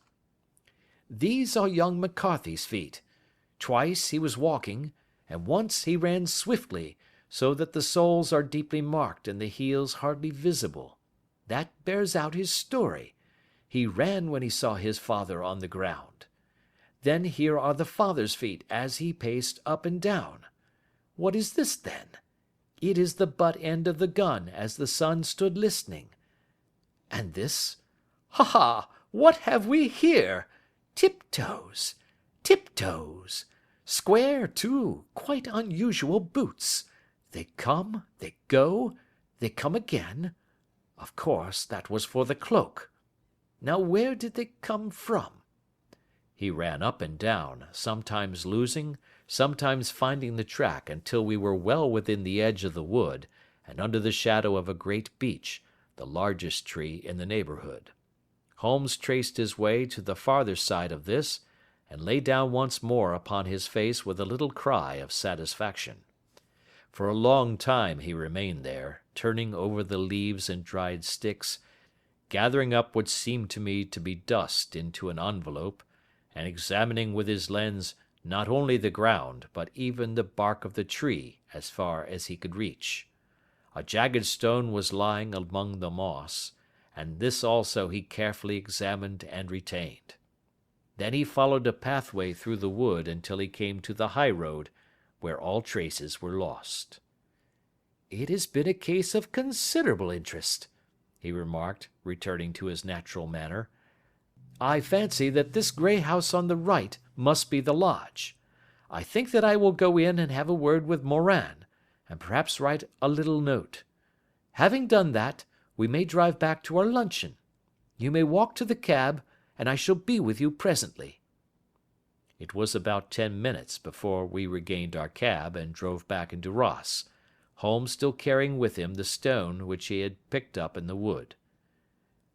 "These are young McCarthy's feet. Twice he was walking, and once he ran swiftly, so that the soles are deeply marked and the heels hardly visible. That bears out his story. He ran when he saw his father on the ground. Then here are the father's feet as he paced up and down. What is this, then? It is the butt end of the gun as the son stood listening. And this? Ha ha! What have we here? Tiptoes! Tiptoes! Square, too, quite unusual boots. They come, they go, they come again. Of course, that was for the cloak. Now where did they come from?" He ran up and down, sometimes losing, sometimes finding the track until we were well within the edge of the wood, and under the shadow of a great beech, the largest tree in the neighbourhood. Holmes traced his way to the farther side of this, and lay down once more upon his face with a little cry of satisfaction. For a long time he remained there, turning over the leaves and dried sticks, gathering up what seemed to me to be dust into an envelope, and examining with his lens not only the ground, but even the bark of the tree as far as he could reach. A jagged stone was lying among the moss, and this also he carefully examined and retained. Then he followed a pathway through the wood until he came to the high road, where all traces were lost. "It has been a case of considerable interest," he remarked, returning to his natural manner. "I fancy that this grey house on the right must be the lodge. I think that I will go in and have a word with Morin, and perhaps write a little note. Having done that, we may drive back to our luncheon. You may walk to the cab, and I shall be with you presently." It was about 10 minutes before we regained our cab and drove back into Ross, Holmes still carrying with him the stone which he had picked up in the wood.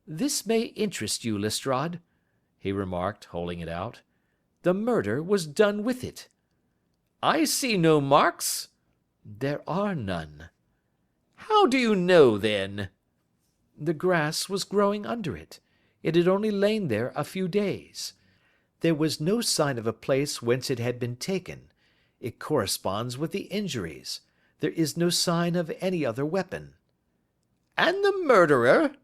"This may interest you, Lestrade," he remarked, holding it out. "The murder was done with it." "I see no marks." "There are none." "How do you know, then?" "The grass was growing under it. It had only lain there a few days. There was no sign of a place whence it had been taken. It corresponds with the injuries. There is no sign of any other weapon." "And the murderer?"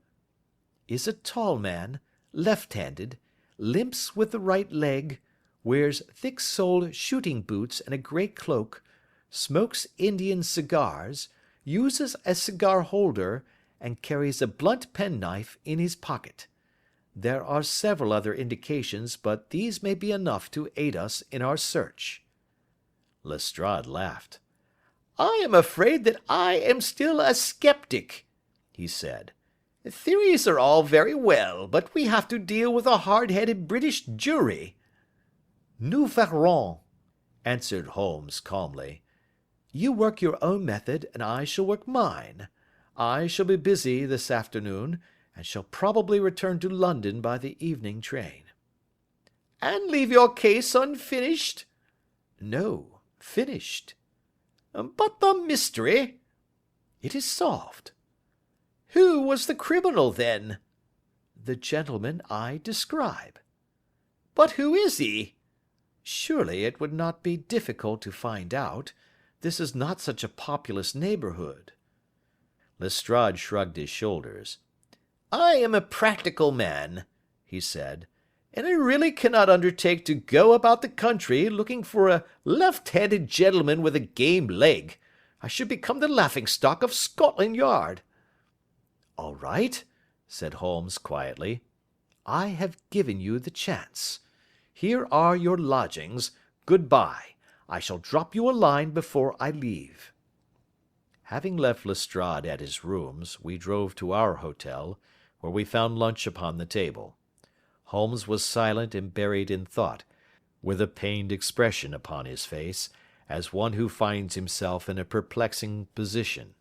"Is a tall man, left-handed, limps with the right leg, wears thick-soled shooting boots and a grey cloak, smokes Indian cigars, uses a cigar holder, and carries a blunt penknife in his pocket. There are several other indications, but these may be enough to aid us in our search." Lestrade laughed. "I am afraid that I am still a sceptic," he said. "Theories are all very well, but we have to deal with a hard-headed British jury." "Nous verrons," answered Holmes calmly. "You work your own method, and I shall work mine. I shall be busy this afternoon, and shall probably return to London by the evening train."
"And leave your case unfinished?"
"No, finished."
"But the mystery?"
"It is solved."
"Who was the criminal, then?"
"The gentleman I describe."
"But who is he?"
"Surely it would not be difficult to find out. This is not such a populous neighbourhood." Lestrade shrugged his shoulders.
"I am a practical man," he said, "and I really cannot undertake to go about the country looking for a left-handed gentleman with a game leg. I should become the laughing-stock of Scotland Yard."
"All right," said Holmes quietly. "I have given you the chance. Here are your lodgings. Good-bye. I shall drop you a line before I leave." Having left Lestrade at his rooms, we drove to our hotel, where we found lunch upon the table. Holmes was silent and buried in thought, with a pained expression upon his face, as one who finds himself in a perplexing position.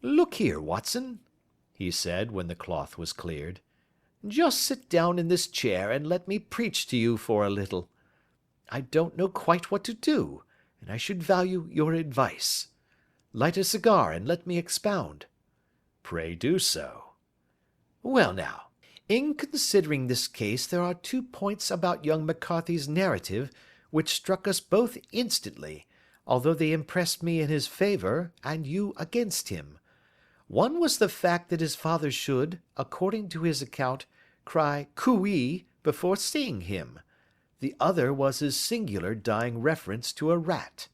"Look here, Watson," he said, when the cloth was cleared. "Just sit down in this chair and let me preach to you for a little. I don't know quite what to do, and I should value your advice. Light a cigar and let me expound."
"Pray do so."
"Well now, in considering this case there are 2 points about young McCarthy's narrative which struck us both instantly, although they impressed me in his favour and you against him. One was the fact that his father should, according to his account, cry cooee before seeing him. The other was his singular dying reference to a rat.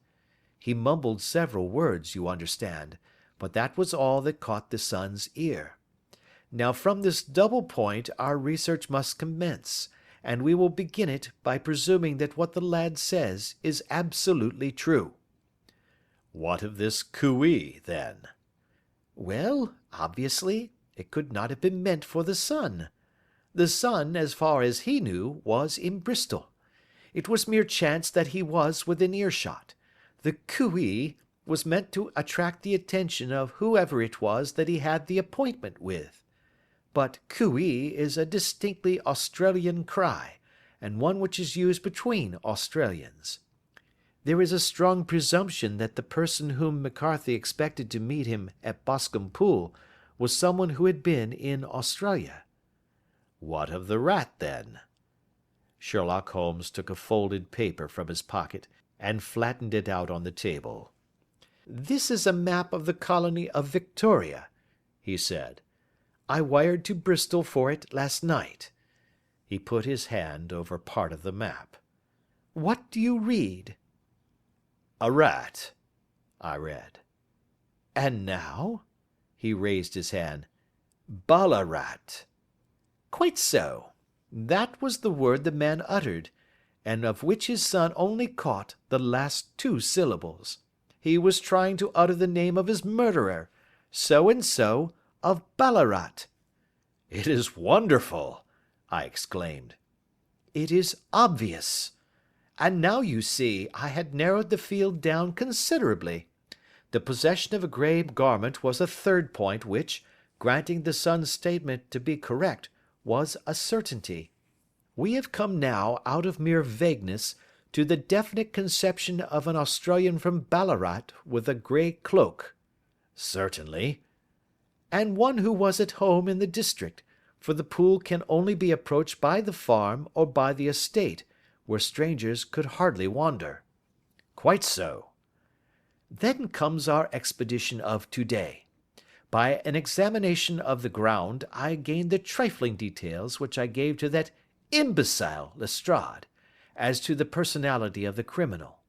He mumbled several words, you understand, but that was all that caught the son's ear. Now from this double point our research must commence, and we will begin it by presuming that what the lad says is absolutely true."
"What of this cooee, then?"
"Well, obviously, it could not have been meant for the son. The son, as far as he knew, was in Bristol. It was mere chance that he was within earshot. The cooee was meant to attract the attention of whoever it was that he had the appointment with. But cooee is a distinctly Australian cry, and one which is used between Australians. There is a strong presumption that the person whom McCarthy expected to meet him at Boscombe Pool was someone who had been in Australia."
"What of the rat, then?" Sherlock Holmes took a folded paper from his pocket and flattened it out on the table.
"This is a map of the colony of Victoria," he said. "I wired to Bristol for it last night." He put his hand over part of the map. "What do you read?"
"A rat," I read.
"And now?" He raised his hand.
"Ballarat."
"Quite so. That was the word the man uttered, and of which his son only caught the last 2 syllables. He was trying to utter the name of his murderer, so and so of Ballarat."
"It is wonderful!" I exclaimed.
"It is obvious. And now you see I had narrowed the field down considerably. The possession of a grey garment was a 3rd point which, granting the son's statement to be correct, was a certainty. We have come now out of mere vagueness to the definite conception of an Australian from Ballarat with a grey cloak."
"Certainly."
"And one who was at home in the district, for the pool can only be approached by the farm or by the estate, where strangers could hardly wander."
"Quite so."
"Then comes our expedition of to-day. By an examination of the ground I gained the trifling details which I gave to that imbecile Lestrade, as to the personality of the criminal."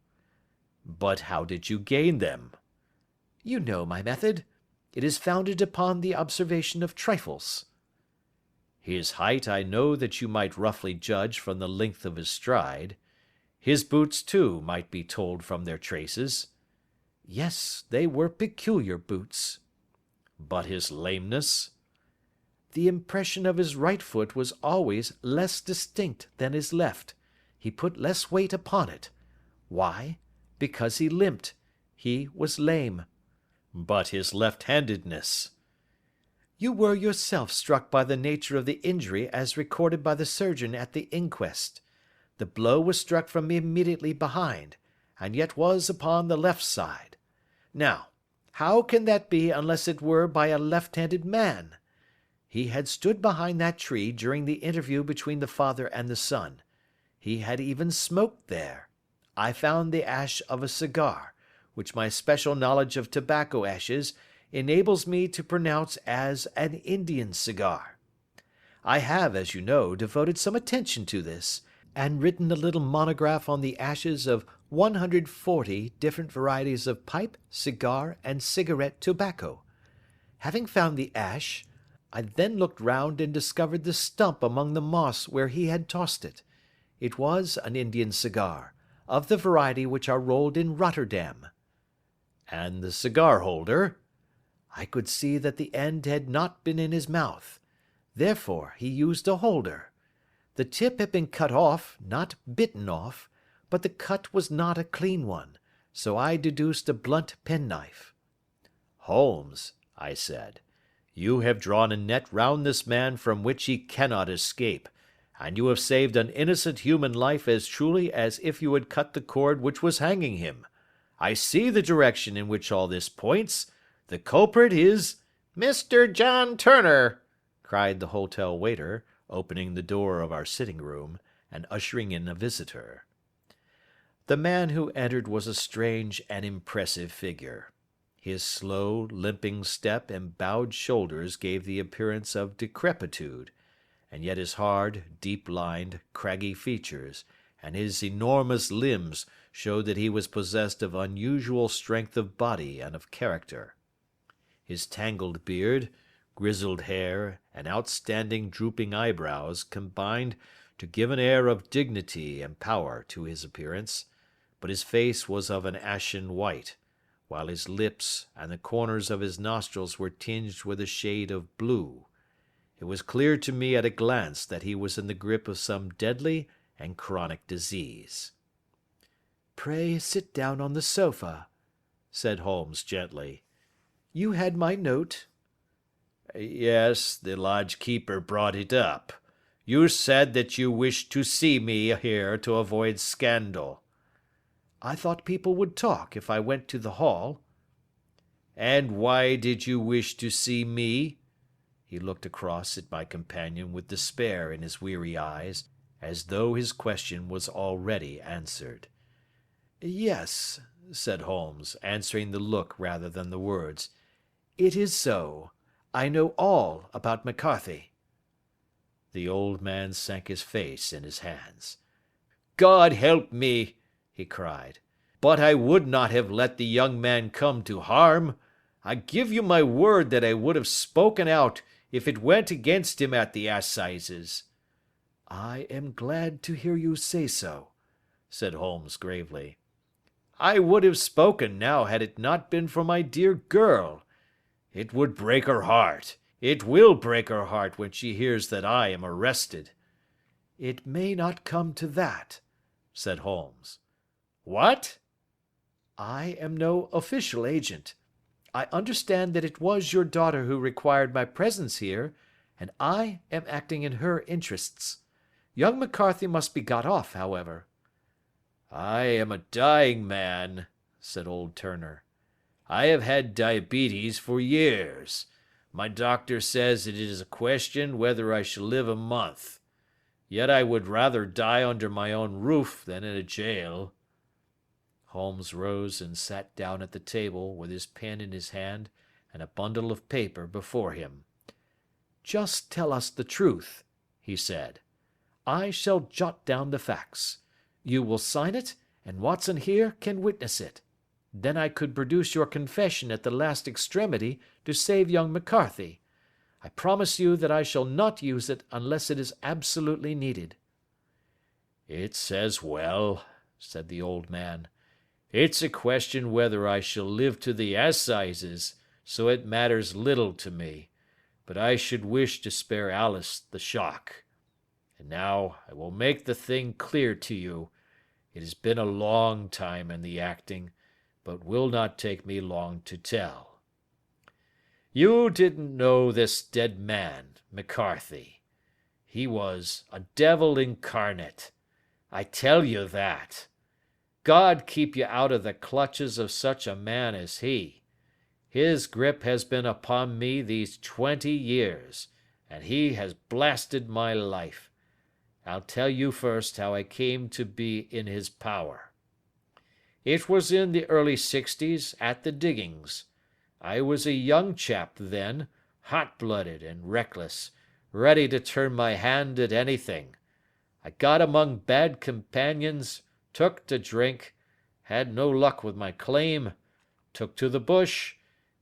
"But how did you gain them?"
"You know my method. It is founded upon the observation of trifles."
"His height I know that you might roughly judge from the length of his stride. His boots, too, might be told from their traces."
"Yes, they were peculiar boots."
"But his lameness?"
"The impression of his right foot was always less distinct than his left. He put less weight upon it. Why? Because he limped. He was lame."
"But his left-handedness?"
You were yourself struck by the nature of the injury as recorded by the surgeon at the inquest. The blow was struck from immediately behind, and yet was upon the left side. Now, how can that be unless it were by a left-handed man? He had stood behind that tree during the interview between the father and the son. He had even smoked there. I found the ash of a cigar, which my special knowledge of tobacco ashes enables me to pronounce as an Indian cigar. I have, as you know, devoted some attention to this, and written a little monograph on the ashes of 140 different varieties of pipe, cigar, and cigarette tobacco. Having found the ash, I then looked round and discovered the stump among the moss where he had tossed it. It was an Indian cigar, of the variety which are rolled in Rotterdam.
And the cigar holder?
I could see that the end had not been in his mouth. Therefore he used a holder. The tip had been cut off, not bitten off, but the cut was not a clean one, so I deduced a blunt penknife.
Holmes, I said, you have drawn a net round this man from which he cannot escape, and you have saved an innocent human life as truly as if you had cut the cord which was hanging him. I see the direction in which all this points. The culprit is
Mr. John Turner,
cried the hotel waiter, opening the door of our sitting room, and ushering in a visitor. The man who entered was a strange and impressive figure. His slow, limping step and bowed shoulders gave the appearance of decrepitude, and yet his hard, deep-lined, craggy features, and his enormous limbs showed that he was possessed of unusual strength of body and of character. His tangled beard, grizzled hair, and outstanding drooping eyebrows combined to give an air of dignity and power to his appearance, but his face was of an ashen white, while his lips and the corners of his nostrils were tinged with a shade of blue. It was clear to me at a glance that he was in the grip of some deadly and chronic disease.
"Pray sit down on the sofa," said Holmes gently. "You had my note."
Yes, the lodge-keeper brought it up. You said that you wished to see me here to avoid scandal.
I thought people would talk if I went to the hall.
And why did you wish to see me? He looked across at my companion with despair in his weary eyes, as though his question was already answered.
"Yes," said Holmes, answering the look rather than the words. "It is so. I know all about McCarthy."
The old man sank his face in his hands.
God help me,
he cried.
But I would not have let the young man come to harm. I give you my word that I would have spoken out if it went against him at the assizes.
"I am glad to hear you say so," said Holmes gravely.
I would have spoken now had it not been for my dear girl. It would break her heart. It will break her heart when she hears that I am arrested."
"It may not come to that," said Holmes.
"What?"
"I am no official agent. I understand that it was your daughter who required my presence here, and I am acting in her interests. Young McCarthy must be got off, however."
"I am a dying man," said old Turner. "I have had diabetes for years. My doctor says it is a question whether I shall live a month. Yet I would rather die under my own roof than in a jail."
Holmes rose and sat down at the table with his pen in his hand and a bundle of paper before him. "Just tell us the truth," he said. "I shall jot down the facts. You will sign it, and Watson here can witness it. Then I could produce your confession at the last extremity to save young McCarthy. I promise you that I shall not use it unless it is absolutely needed."
"It's as well," said the old man. "It's a question whether I shall live to the assizes, so it matters little to me, but I should wish to spare Alice the shock. And now I will make the thing clear to you. It has been a long time in the acting, but will not take me long to tell. You didn't know this dead man, McCarthy. He was a devil incarnate. I tell you that. God keep you out of the clutches of such a man as he. His grip has been upon me these 20 years, and he has blasted my life. I'll tell you first how I came to be in his power. It was in the early 60s at the diggings. I was a young chap then, hot-blooded and reckless, ready to turn my hand at anything. I got among bad companions, took to drink, had no luck with my claim, took to the bush,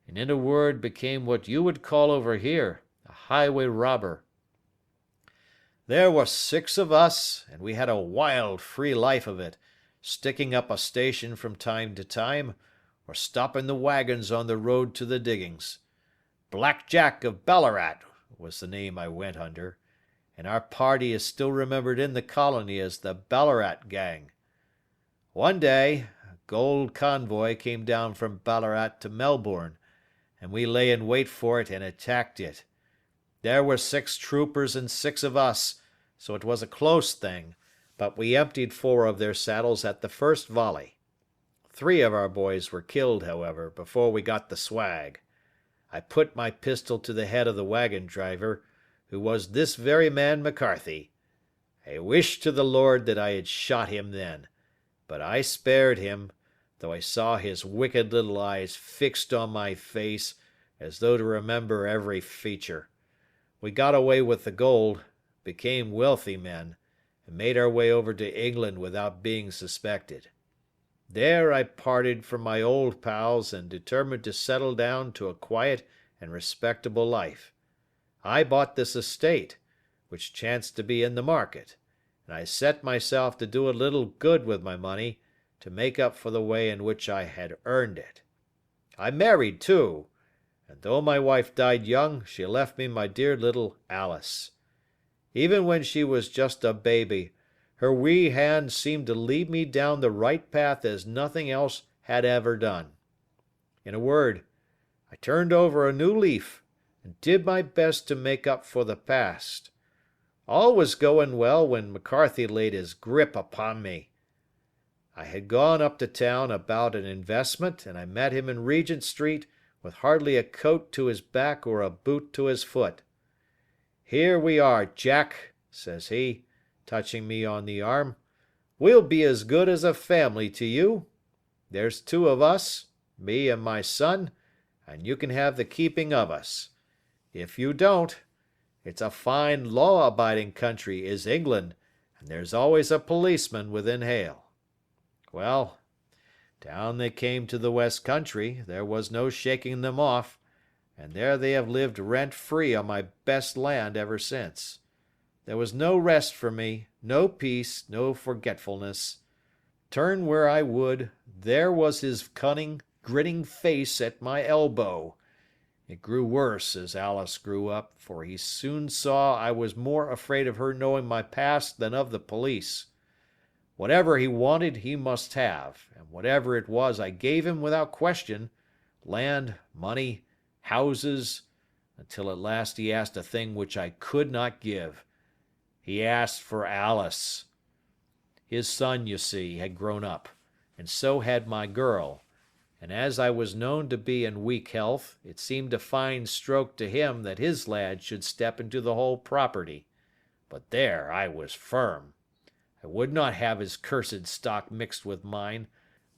and in a word became what you would call over here a highway robber. There were 6 of us, and we had a wild, free life of it, sticking up a station from time to time, or stopping the wagons on the road to the diggings. Black Jack of Ballarat was the name I went under, and our party is still remembered in the colony as the Ballarat Gang. One day, a gold convoy came down from Ballarat to Melbourne, and we lay in wait for it and attacked it. There were 6 troopers and 6 of us, so it was a close thing, but we emptied 4 of their saddles at the first volley. 3 of our boys were killed, however, before we got the swag. I put my pistol to the head of the wagon driver, who was this very man McCarthy. I wished to the Lord that I had shot him then, but I spared him, though I saw his wicked little eyes fixed on my face as though to remember every feature. We got away with the gold, became wealthy men, and made our way over to England without being suspected. There I parted from my old pals and determined to settle down to a quiet and respectable life. I bought this estate, which chanced to be in the market, and I set myself to do a little good with my money to make up for the way in which I had earned it. I married, too, and though my wife died young, she left me my dear little Alice. Even when she was just a baby, her wee hand seemed to lead me down the right path as nothing else had ever done. In a word, I turned over a new leaf and did my best to make up for the past. All was going well when McCarthy laid his grip upon me. I had gone up to town about an investment, and I met him in Regent Street with hardly a coat to his back or a boot to his foot. "Here we are, Jack," says he, touching me on the arm. "We'll be as good as a family to you. There's 2 of us, me and my son, and you can have the keeping of us. If you don't, it's a fine law-abiding country is England, and there's always a policeman within hail." Well, down they came to the West Country. There was no shaking them off, and there they have lived rent-free on my best land ever since. There was no rest for me, no peace, no forgetfulness. Turn where I would, there was his cunning, grinning face at my elbow. It grew worse as Alice grew up, for he soon saw I was more afraid of her knowing my past than of the police. Whatever he wanted he must have, and whatever it was I gave him without question, land, money, houses, until at last he asked a thing which I could not give. He asked for Alice. His son, you see, had grown up, and so had my girl, and as I was known to be in weak health, it seemed a fine stroke to him that his lad should step into the whole property. But there I was firm. I would not have his cursed stock mixed with mine.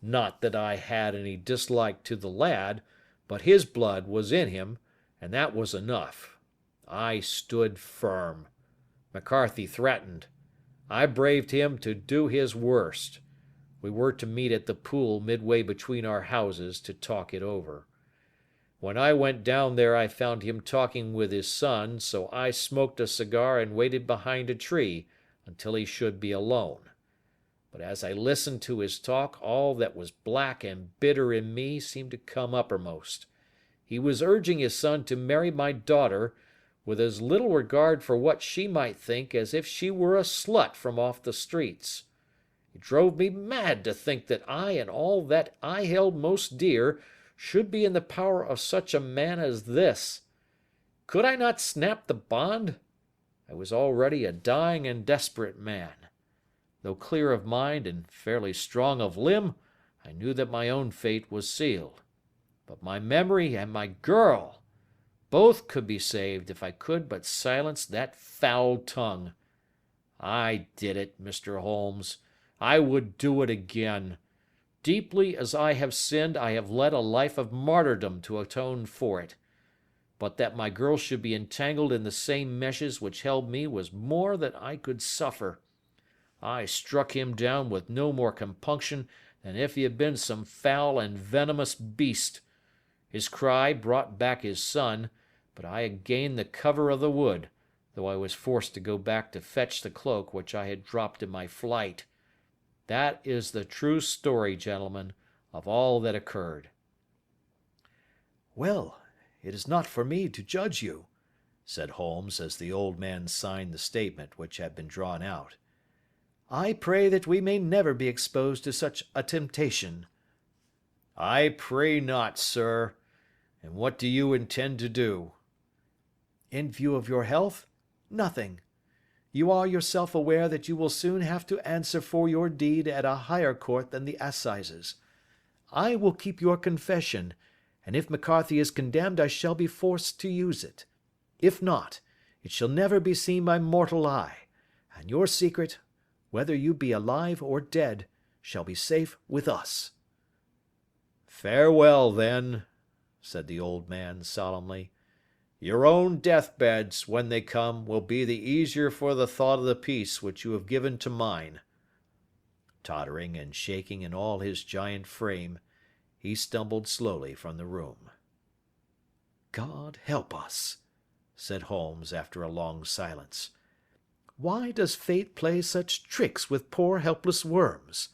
Not that I had any dislike to the lad, but his blood was in him, and that was enough. I stood firm. McCarthy threatened. I braved him to do his worst. We were to meet at the pool midway between our houses to talk it over. When I went down there I found him talking with his son, so I smoked a cigar and waited behind a tree until he should be alone. But as I listened to his talk, all that was black and bitter in me seemed to come uppermost. He was urging his son to marry my daughter, with as little regard for what she might think as if she were a slut from off the streets. It drove me mad to think that I and all that I held most dear should be in the power of such a man as this. Could I not snap the bond? I was already a dying and desperate man. Though clear of mind and fairly strong of limb, I knew that my own fate was sealed. But my memory and my girl, both could be saved if I could but silence that foul tongue. I did it, Mr. Holmes. I would do it again. Deeply as I have sinned, I have led a life of martyrdom to atone for it. But that my girl should be entangled in the same meshes which held me was more than I could suffer. I struck him down with no more compunction than if he had been some foul and venomous beast. His cry brought back his son, but I had gained the cover of the wood, though I was forced to go back to fetch the cloak which I had dropped in my flight. That is the true story, gentlemen, of all that occurred.
Well, it is not for me to judge you, said Holmes as the old man signed the statement which had been drawn out. I pray that we may never be exposed to such a temptation.
I pray not, sir. And what do you intend to do?
In view of your health, nothing. You are yourself aware that you will soon have to answer for your deed at a higher court than the assizes. I will keep your confession, and if McCarthy is condemned I shall be forced to use it. If not, it shall never be seen by mortal eye, and your secret, whether you be alive or dead, shall be safe with us.
Farewell, then, said the old man solemnly. Your own deathbeds, when they come, will be the easier for the thought of the peace which you have given to mine.
Tottering and shaking in all his giant frame, he stumbled slowly from the room. God help us, said Holmes after a long silence. Why does fate play such tricks with poor helpless worms?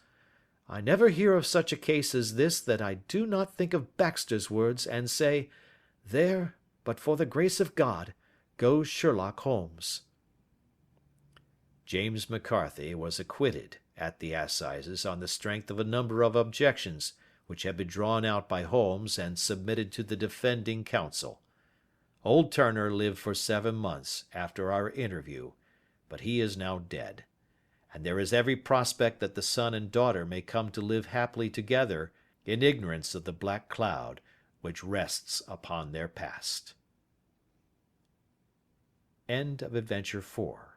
I never hear of such a case as this that I do not think of Baxter's words and say, there, but for the grace of God, goes Sherlock Holmes. James McCarthy was acquitted at the assizes on the strength of a number of objections which had been drawn out by Holmes and submitted to the defending counsel. Old Turner lived for 7 months after our interview, but he is now dead, and there is every prospect that the son and daughter may come to live happily together in ignorance of the black cloud which rests upon their past. End of Adventure 4.